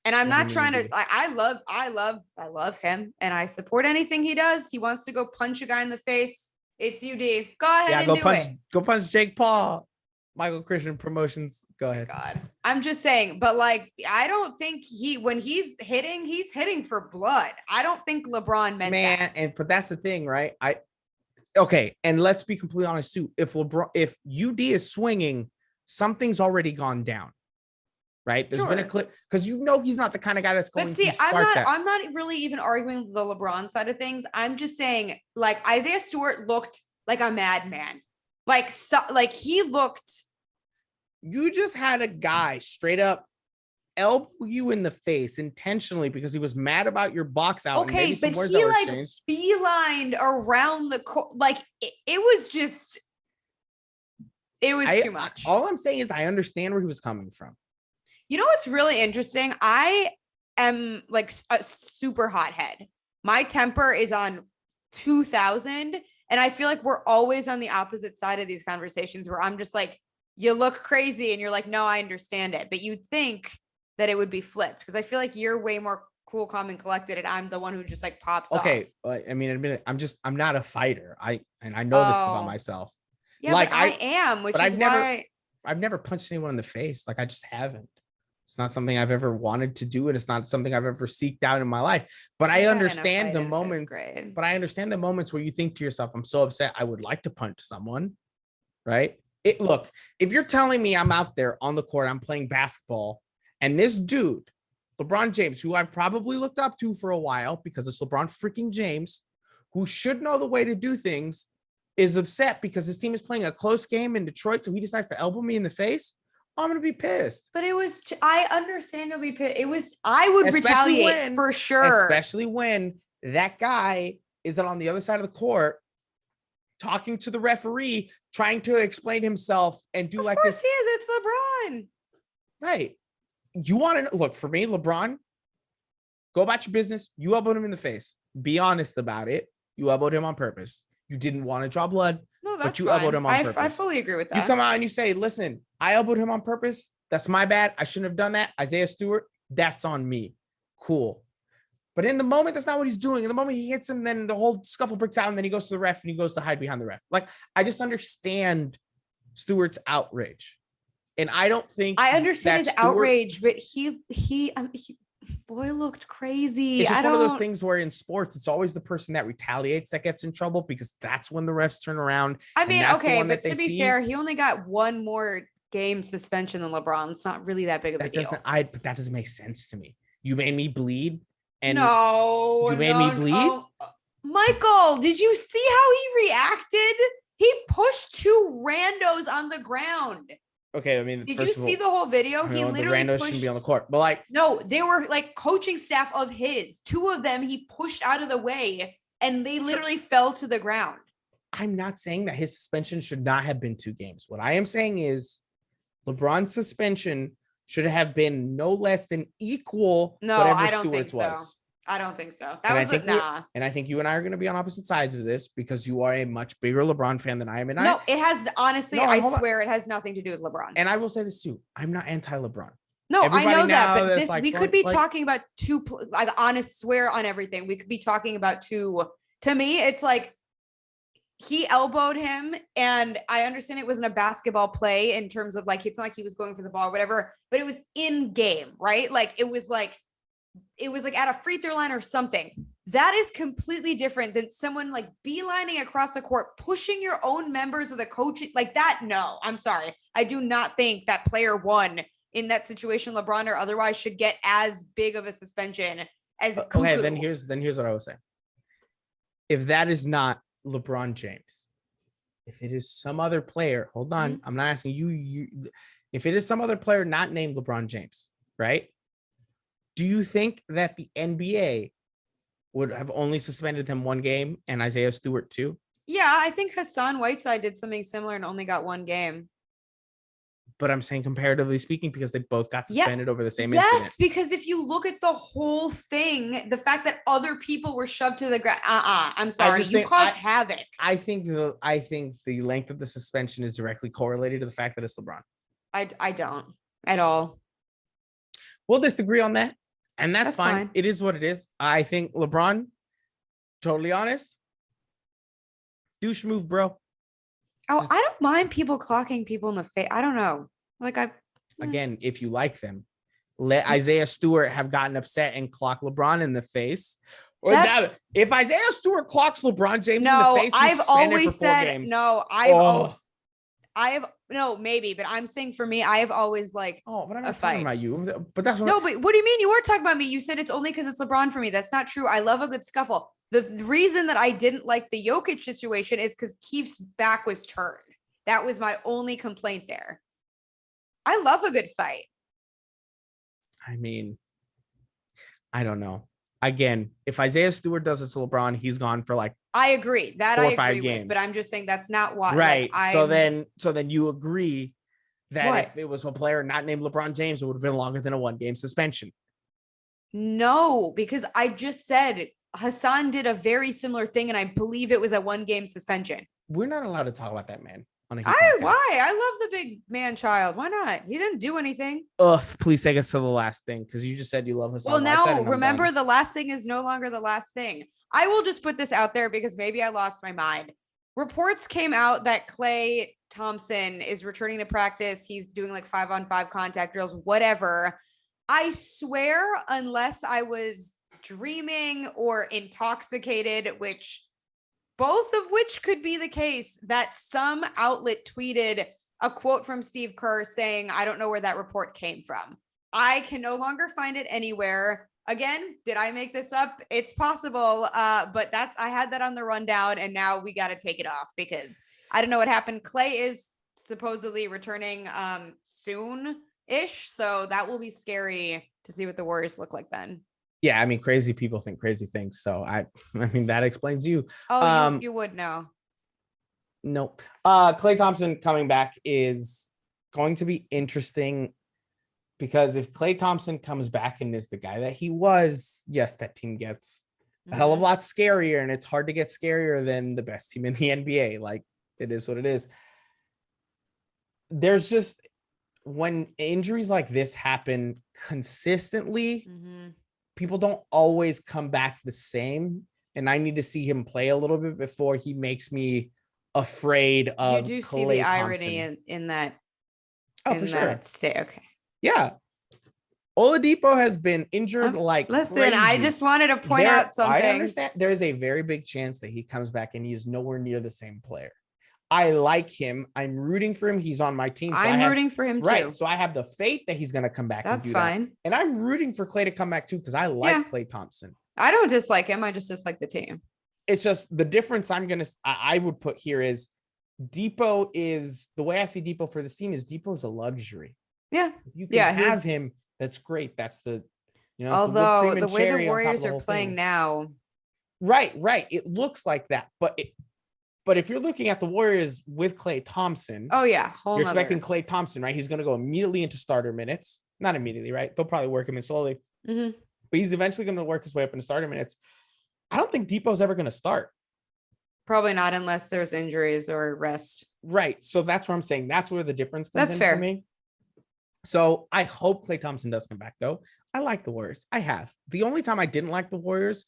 And I'm not trying to. I love him, and I support anything he does. He wants to go punch a guy in the face. It's UD. Go ahead and do it. Go punch Jake Paul. Michael Christian Promotions. Go ahead. God, I'm just saying, but like, I don't think when he's hitting for blood. I don't think LeBron meant that. But that's the thing, right? Okay, and let's be completely honest too. If UD is swinging, something's already gone down. Right. There's been a clip because he's not the kind of guy that's going to start that. I'm not really even arguing the LeBron side of things. I'm just saying, like, Isaiah Stewart looked like a madman. Like he looked. You just had a guy straight up elbow you in the face intentionally because he was mad about your box out. Okay, but he like beelined around the court. Like it was just. It was too much. All I'm saying is I understand where he was coming from. You know what's really interesting? I am like a super hothead. My temper is on 2000. And I feel like we're always on the opposite side of these conversations where I'm just like, you look crazy. And you're like, no, I understand it. But you'd think that it would be flipped because I feel like you're way more cool, calm, and collected. And I'm the one who just like pops off. Okay. I mean, admit it, I'm not a fighter. I know this about myself. Yeah, like I am, which is why I've never punched anyone in the face. Like I just haven't. It's not something I've ever wanted to do, and it's not something I've ever seeked out in my life. But I understand the moments. But I understand the moments where you think to yourself, "I'm so upset. I would like to punch someone." Right? Look, if you're telling me I'm out there on the court, I'm playing basketball, and this dude, LeBron James, who I've probably looked up to for a while because it's LeBron freaking James, who should know the way to do things, is upset because his team is playing a close game in Detroit, so he decides to elbow me in the face. I'm gonna be pissed. But it was. I understand you'll be pissed. I would retaliate for sure. Especially when that guy is on the other side of the court, talking to the referee, trying to explain himself and do like this. Of course he is. It's LeBron. Right. You want to look for me, LeBron? Go about your business. You elbowed him in the face. Be honest about it. You elbowed him on purpose. You didn't want to draw blood. No, that's you fine. elbowed him on I purpose. fully agree with that. You come out and you say, listen, I elbowed him on purpose. That's my bad. I shouldn't have done that. Isaiah Stewart, that's on me. Cool. But in the moment, that's not what he's doing. In the moment he hits him, then the whole scuffle breaks out, and then he goes to the ref and he goes to hide behind the ref. Like, I just understand Stewart's outrage. And I don't think I understand his outrage, but he boy looked crazy. It's just one of those things where in sports, it's always the person that retaliates that gets in trouble, because that's when the refs turn around. I mean, okay, but to be fair, he only got one more game suspension than LeBron. It's not really that big of a deal. But that doesn't make sense to me. You made me bleed. And you made me bleed. Oh. Michael, did you see how he reacted? He pushed two randos on the ground. Okay, I mean, did you see the whole video? He literally the randos shouldn't be on the court, but like, no, they were like coaching staff of his. Two of them he pushed out of the way, and they literally fell to the ground. I'm not saying that his suspension should not have been 2 games. What I am saying is, LeBron's suspension should have been no less than equal. No, whatever I don't Stewart's think so. was. I don't think so. And I think you and I are going to be on opposite sides of this, because you are a much bigger LeBron fan than I am. And it has honestly, I swear it has nothing to do with LeBron. And I will say this too. I'm not anti-LeBron. No, I know that, but we could be talking about two, like, honest swear on everything. We could be talking about two. To me, it's like he elbowed him, and I understand it wasn't a basketball play in terms of like, it's not like he was going for the ball or whatever, but it was in game, right? Like it was like at a free throw line or something. That is completely different than someone like beelining across the court, pushing your own members of the coach like that. No, I'm sorry. I do not think that player one in that situation, LeBron or otherwise, should get as big of a suspension as Cuckoo. Okay, then here's what I was saying. If that is not LeBron James, if it is some other player, hold on, I'm not asking you. If it is some other player not named LeBron James, right? Do you think that the NBA would have only suspended him 1 game and Isaiah Stewart 2? Yeah, I think Hassan Whiteside did something similar and only got 1 game. But I'm saying comparatively speaking, because they both got suspended over the same incident. Yes, because if you look at the whole thing, the fact that other people were shoved to the ground, I'm sorry, you caused havoc. I think the length of the suspension is directly correlated to the fact that it's LeBron. I don't at all. We'll disagree on that, and that's fine. It is what it is. I think LeBron, totally honest, douche move, bro. Oh, I don't mind people clocking people in the face. I don't know. Like again, if you like them, let Isaiah Stewart have gotten upset and clock LeBron in the face. Or if Isaiah Stewart clocks LeBron James in the face, I've always said games. no. Maybe, but I'm saying for me, I have always liked. Oh, but I'm not talking about you. But that's but what do you mean? You were talking about me. You said it's only because it's LeBron for me. That's not true. I love a good scuffle. The reason that I didn't like the Jokic situation is because Keith's back was turned. That was my only complaint there. I love a good fight. I mean, I don't know. Again, if Isaiah Stewart does this to LeBron, he's gone for like I agree that 4 or or 5 agree games. With, but I'm just saying that's not why. Right. So then you agree that if it was a player not named LeBron James, it would have been longer than a 1-game suspension. No, because I just said Hassan did a very similar thing, and I believe it was a 1-game suspension. We're not allowed to talk about that man on a why? I love the big man child. Why not? He didn't do anything. Please take us to the last thing, because you just said you love Hassan. Well, now remember, the last thing is no longer the last thing. I will just put this out there because maybe I lost my mind. Reports came out that Klay Thompson is returning to practice. He's doing like 5-on-5 contact drills, whatever. I swear, unless I was dreaming or intoxicated, both of which could be the case, that some outlet tweeted a quote from Steve Kerr saying, I don't know where that report came from. I can no longer find it anywhere. Again, did I make this up? It's possible. But I had that on the rundown, and now we got to take it off because I don't know what happened. Klay is supposedly returning soon-ish. So that will be scary to see what the Warriors look like then. Yeah, I mean, crazy people think crazy things. So I mean, that explains you. Oh, you would know. Nope. Klay Thompson coming back is going to be interesting, because if Klay Thompson comes back and is the guy that he was, yes, that team gets a hell of a lot scarier, and it's hard to get scarier than the best team in the NBA. Like, It is what it is. There's just when injuries like this happen consistently, people don't always come back the same. And I need to see him play a little bit before he makes me afraid of You do see Klay the Thompson. irony in that. Oh, for sure. Okay. Yeah. Oladipo has been injured listen, crazy. I just wanted to point out something. I understand. There is a very big chance that he comes back and he is nowhere near the same player. I like him. I'm rooting for him. He's on my team. So I'm rooting for him too. Right. So I have the faith that he's going to come back. That's and do fine. that. And I'm rooting for Klay to come back too because I like Klay Thompson. I don't dislike him. I just dislike the team. It's just the difference I would put here is Depot is the way I see Depot for this team is Depot is a luxury. Yeah. If you can have him. That's great. That's the, although the way the Warriors are playing now. Right. It looks like that. But if you're looking at the Warriors with Klay Thompson. Oh, yeah. You're expecting Klay Thompson, right? He's going to go immediately into starter minutes. Not immediately, right? They'll probably work him in slowly. But he's eventually going to work his way up into starter minutes. I don't think Depot's ever going to start. Probably not unless there's injuries or rest. Right. So that's what I'm saying. That's where the difference comes in fair. For me. So I hope Klay Thompson does come back, though. I like the Warriors. I have. The only time I didn't like the Warriors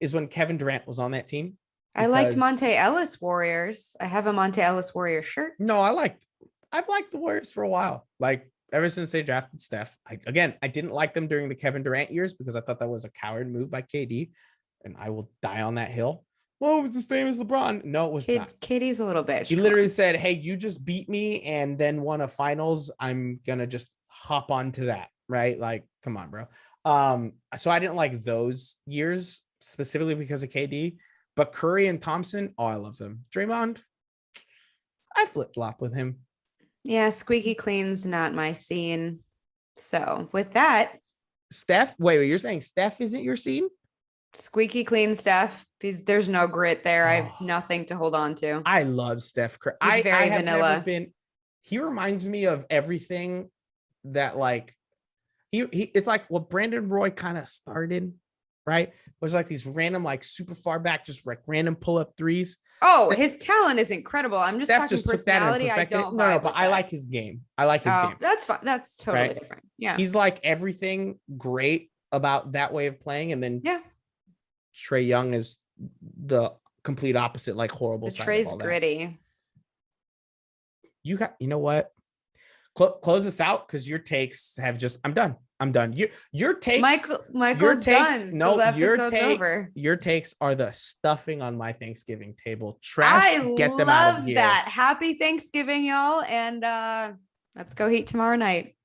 is when Kevin Durant was on that team. I liked Monte Ellis Warriors. I have a Monte Ellis Warrior shirt. No, I've liked the Warriors for a while. Like ever since they drafted Steph. I didn't like them during the Kevin Durant years because I thought that was a coward move by KD. And I will die on that hill. Well, it's the same as LeBron. No, it was not. KD's a little bitch. He literally said, hey, you just beat me and then won a finals. I'm going to just hop onto that. Right. Like, come on, bro. So I didn't like those years specifically because of KD, but Curry and Thompson. Oh, I love them. Draymond. I flip flop with him. Yeah. Squeaky clean's not my scene. So with that, Steph, wait, you're saying Steph isn't your scene? Squeaky clean Steph, because there's no grit there. I have nothing to hold on to. I love Steph Curry. He's very vanilla. He reminds me of everything that like he it's like what Brandon Roy kind of started, right? It was like these random, like super far back, just like random pull-up threes. Oh, his talent is incredible. I'm just talking personality. I don't. No, but I like his game. Game. That's fine. That's totally different. Yeah. He's like everything great about that way of playing, and then Trae Young is the complete opposite, like horrible. Trae's gritty. You know what? Close this out because your takes have just. I'm done. Your takes. Michael's done. No, so your takes are the stuffing on my Thanksgiving table. Trash. Get them out of here. I love that. Happy Thanksgiving, y'all, and let's go Heat tomorrow night.